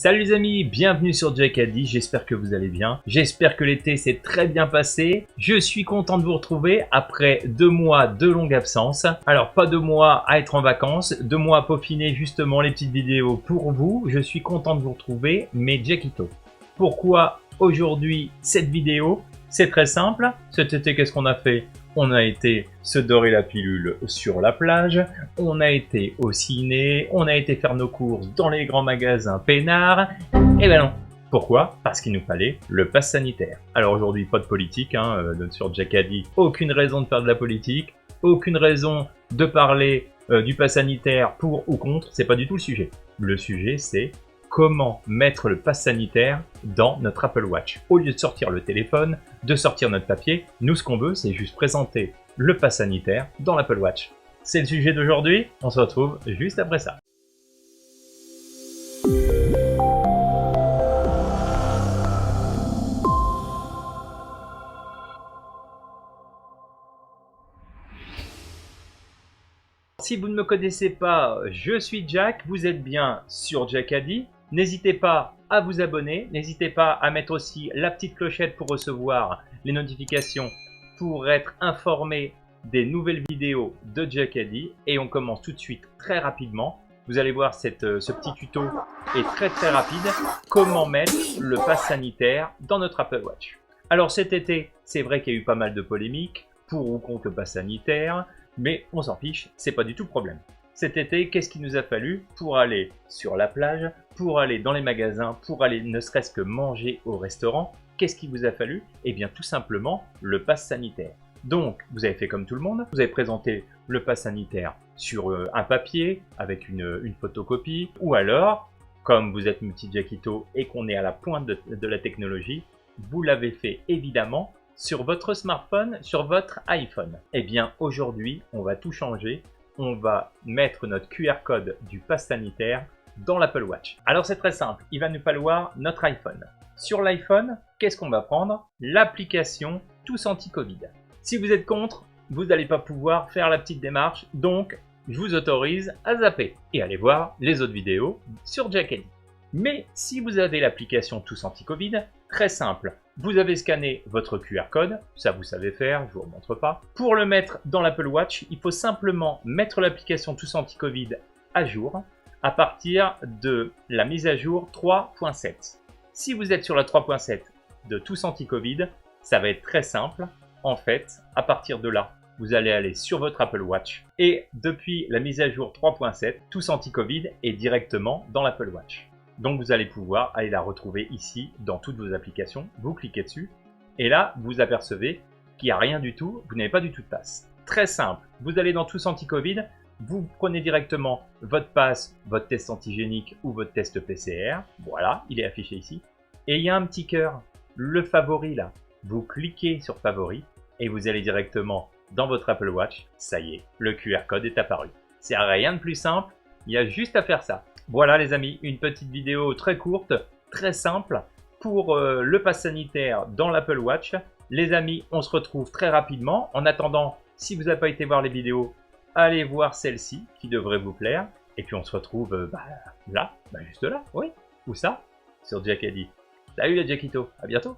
Salut les amis, bienvenue sur Jackaddy, j'espère que vous allez bien. J'espère que l'été s'est très bien passé. Je suis content de vous retrouver après 2 mois de longue absence. Alors pas 2 mois à être en vacances, 2 mois à peaufiner justement les petites vidéos pour vous. Je suis content de vous retrouver, mais Jackito. Pourquoi aujourd'hui cette vidéo? C'est très simple. Cet été, qu'est-ce qu'on a fait? On a été se dorer la pilule sur la plage, on a été au ciné, on a été faire nos courses dans les grands magasins peinards. Et ben non. Pourquoi? Parce qu'il nous fallait le pass sanitaire. Alors aujourd'hui, pas de politique sur Jackaddy. Aucune raison de faire de la politique, aucune raison de parler du pass sanitaire pour ou contre, c'est pas du tout le sujet. Le sujet, c'est comment mettre le pass sanitaire dans notre Apple Watch. Au lieu de sortir le téléphone, de sortir notre papier, nous ce qu'on veut c'est juste présenter le pass sanitaire dans l'Apple Watch. C'est le sujet d'aujourd'hui, on se retrouve juste après ça. Si vous ne me connaissez pas, je suis Jack, vous êtes bien sur Jackaddy. N'hésitez pas à vous abonner, n'hésitez pas à mettre aussi la petite clochette pour recevoir les notifications, pour être informé des nouvelles vidéos de Jackaddy. Et on commence tout de suite très rapidement. Vous allez voir, ce petit tuto est très rapide. Comment mettre le pass sanitaire dans notre Apple Watch. Alors cet été, c'est vrai qu'il y a eu pas mal de polémiques pour ou contre le pass sanitaire, mais on s'en fiche, c'est pas du tout le problème. Cet été, qu'est-ce qu'il nous a fallu pour aller sur la plage, pour aller dans les magasins, pour aller ne serait-ce que manger au restaurant? Qu'est-ce qu'il vous a fallu? Eh bien tout simplement le pass sanitaire. Donc vous avez fait comme tout le monde, vous avez présenté le pass sanitaire sur un papier avec une photocopie, ou alors, comme vous êtes multi-Jackito et qu'on est à la pointe de la technologie, vous l'avez fait évidemment sur votre smartphone, sur votre iPhone. Eh bien aujourd'hui, on va tout changer. On va mettre notre QR code du pass sanitaire dans l'Apple Watch. Alors c'est très simple, il va nous falloir notre iPhone. Sur l'iPhone, qu'est-ce qu'on va prendre? L'application Tous Anti-Covid. Si vous êtes contre, vous n'allez pas pouvoir faire la petite démarche, donc je vous autorise à zapper et aller voir les autres vidéos sur Jackaddy. Mais si vous avez l'application Tous Anti-Covid, très simple, vous avez scanné votre QR code, ça vous savez faire, je ne vous remontre pas. Pour le mettre dans l'Apple Watch, il faut simplement mettre l'application Tous Anti-Covid à jour à partir de la mise à jour 3.7. Si vous êtes sur la 3.7 de Tous Anti-Covid, ça va être très simple. En fait, à partir de là, vous allez aller sur votre Apple Watch et depuis la mise à jour 3.7, Tous Anti-Covid est directement dans l'Apple Watch. Donc vous allez pouvoir aller la retrouver ici dans toutes vos applications, vous cliquez dessus et là vous apercevez qu'il n'y a rien du tout, vous n'avez pas du tout de pass. Très simple, vous allez dans Tous Anti-Covid, vous prenez directement votre pass, votre test antigénique ou votre test PCR, voilà, il est affiché ici. Et il y a un petit cœur, le favori là, vous cliquez sur favori et vous allez directement dans votre Apple Watch, ça y est, le QR code est apparu. C'est rien de plus simple, il y a juste à faire ça. Voilà les amis, une petite vidéo très courte, très simple pour le pass sanitaire dans l'Apple Watch. Les amis, on se retrouve très rapidement. En attendant, si vous n'avez pas été voir les vidéos, allez voir celle-ci qui devrait vous plaire. Et puis on se retrouve là, juste là, oui, où ça? Sur Jackaddy. Salut les Jackito, à bientôt.